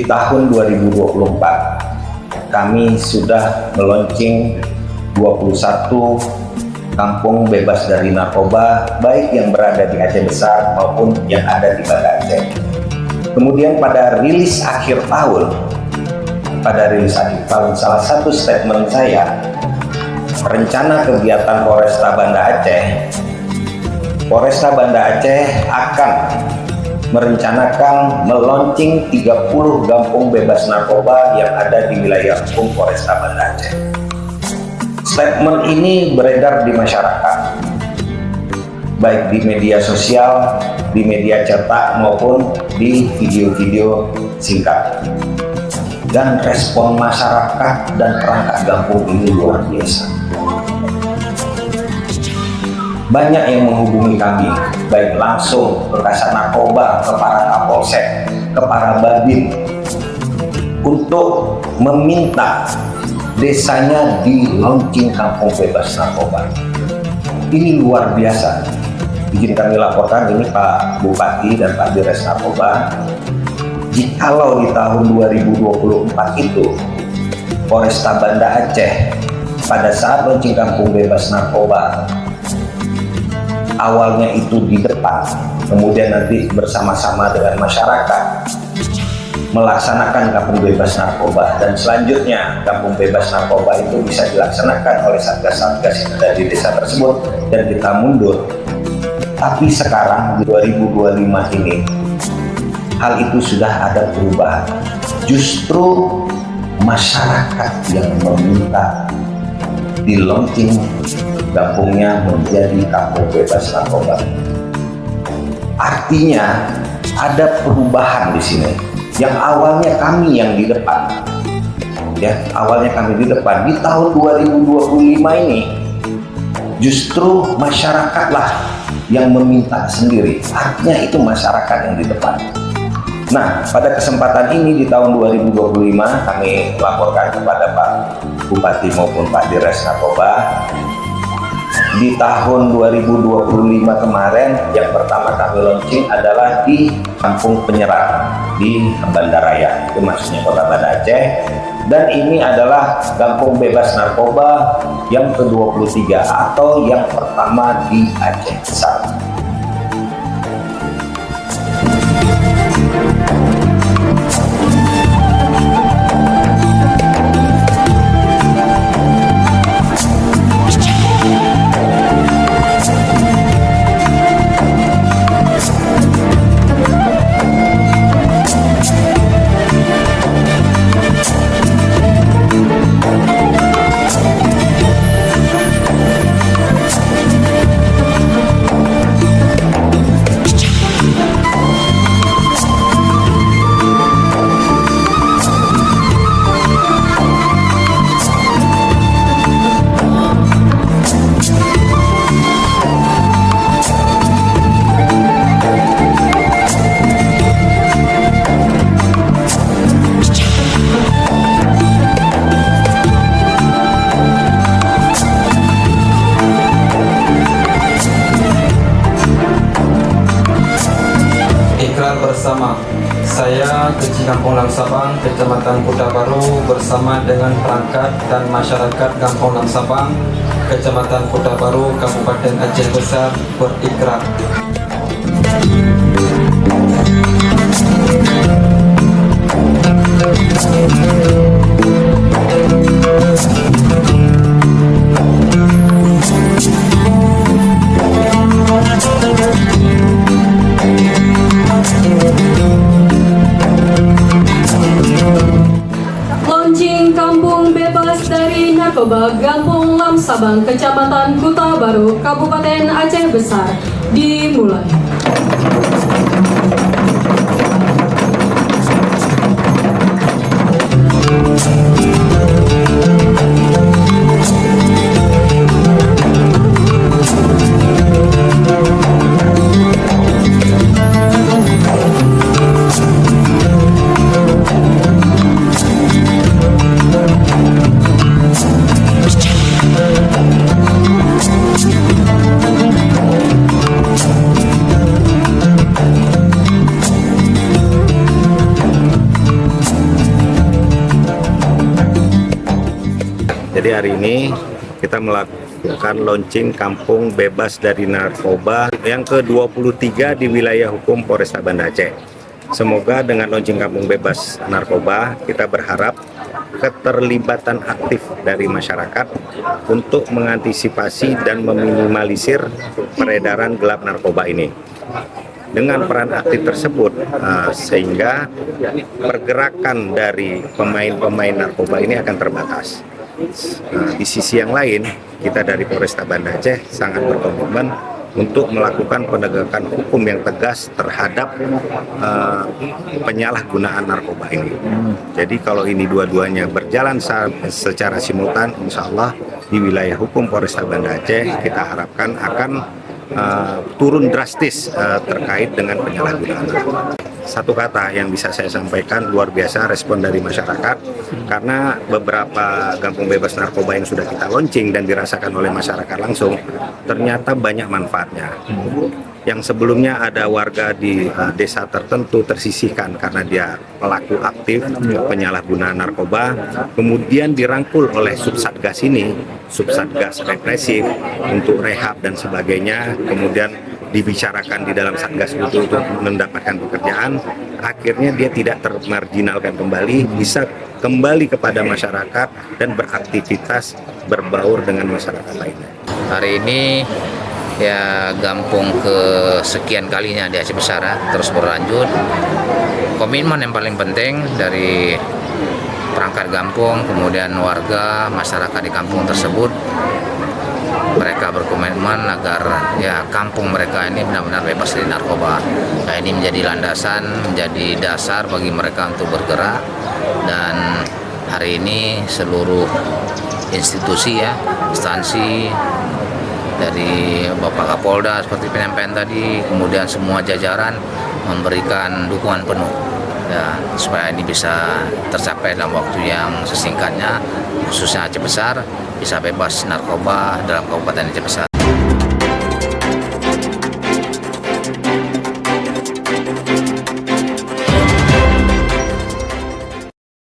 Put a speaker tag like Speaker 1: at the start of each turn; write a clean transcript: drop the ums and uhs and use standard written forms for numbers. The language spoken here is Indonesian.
Speaker 1: tahun 2024 kami sudah meluncing 21 kampung bebas dari narkoba, baik yang berada di Aceh Besar maupun yang ada di Banda Aceh. Kemudian pada rilis akhir tahun, salah satu statement saya, rencana kegiatan Polresta Banda Aceh, Polresta Banda Aceh akan merencanakan meluncing 30 kampung bebas narkoba yang ada di wilayah hukum Polresta Banda Aceh. Statement ini beredar di masyarakat, baik di media sosial, di media cetak maupun di video-video singkat. Dan respon masyarakat dan perangkat kampung ini luar biasa. Banyak yang menghubungi kami, baik langsung ke Kasat Narkoba, ke para Kapolsek, ke para Babin, untuk meminta desanya di launching kampung bebas narkoba. Ini luar biasa. Izin kami laporkan, ini Pak Bupati dan Pak Dirres Narkoba, jikalau di tahun 2024 itu Polresta Banda Aceh pada saat launching kampung bebas narkoba awalnya itu di depan, kemudian nanti bersama-sama dengan masyarakat melaksanakan kampung bebas narkoba, dan selanjutnya kampung bebas narkoba itu bisa dilaksanakan oleh satgas-satgas yang ada di desa tersebut dan kita mundur. Tapi sekarang di 2025 ini hal itu sudah ada perubahan. Justru masyarakat yang meminta di launching kampungnya menjadi kampung bebas narkoba. Artinya ada perubahan di sini. Yang awalnya kami yang di depan, awalnya kami di depan, di tahun 2025 ini justru masyarakatlah yang meminta sendiri. Artinya itu masyarakat yang di depan. Nah, pada kesempatan ini di tahun 2025 kami laporkan kepada Pak Bupati maupun Pak Dirres Narkoba, di tahun 2025 kemarin yang pertama kami launching adalah di Kampung Penyerang di Bandaraya, itu maksudnya Kota Banda Aceh, dan ini adalah kampung bebas narkoba yang ke-23 atau yang pertama di Aceh Besar.
Speaker 2: Bersama saya Kecil Kampung Lamsabang, Kecamatan Kuta Baru, bersama dengan perangkat dan masyarakat Kampung Lamsabang, Kecamatan Kuta Baru, Kabupaten Aceh Besar berikrar.
Speaker 3: Kampung Lamsabang, Kecamatan Kuta Baru, Kabupaten Aceh Besar dimulai.
Speaker 4: hari ini kita melakukan launching Kampung Bebas dari Narkoba yang ke-23 di wilayah hukum Polresta Banda Aceh. Semoga dengan launching Kampung Bebas Narkoba, kita berharap keterlibatan aktif dari masyarakat untuk mengantisipasi dan meminimalisir peredaran gelap narkoba ini. Dengan peran aktif tersebut, sehingga pergerakan dari pemain-pemain narkoba ini akan terbatas. Di sisi yang lain, kita dari Polresta Banda Aceh sangat berkomitmen untuk melakukan penegakan hukum yang tegas terhadap penyalahgunaan narkoba ini. Jadi kalau ini dua-duanya berjalan secara simultan, insya Allah di wilayah hukum Polresta Banda Aceh kita harapkan akan turun drastis terkait dengan penyalahgunaan narkoba. Satu kata yang bisa saya sampaikan, luar biasa respon dari masyarakat, karena beberapa kampung bebas narkoba yang sudah kita launching dan dirasakan oleh masyarakat langsung, ternyata banyak manfaatnya. Yang sebelumnya ada warga di desa tertentu tersisihkan karena dia pelaku aktif penyalahgunaan narkoba, kemudian dirangkul oleh Subsatgas ini, Subsatgas represif untuk rehab dan sebagainya, kemudian dibicarakan di dalam Satgas itu untuk mendapatkan pekerjaan, akhirnya dia tidak termarginalkan kembali, bisa kembali kepada masyarakat dan beraktivitas berbaur dengan masyarakat lainnya.
Speaker 5: Hari ini ya Gampung ke sekian kalinya di Aceh Besar terus berlanjut. Komitmen yang paling penting dari perangkat kampung, kemudian warga, masyarakat di kampung tersebut, mereka berkomitmen agar ya kampung mereka ini benar-benar bebas dari narkoba. Nah, ini menjadi landasan, menjadi dasar bagi mereka untuk bergerak, dan hari ini seluruh institusi ya, instansi dari Bapak Kapolda seperti penyampaian tadi, kemudian semua jajaran memberikan dukungan penuh ya, supaya ini bisa tercapai dalam waktu yang sesingkatnya, khususnya Aceh Besar bisa bebas narkoba dalam Kabupaten Aceh Besar.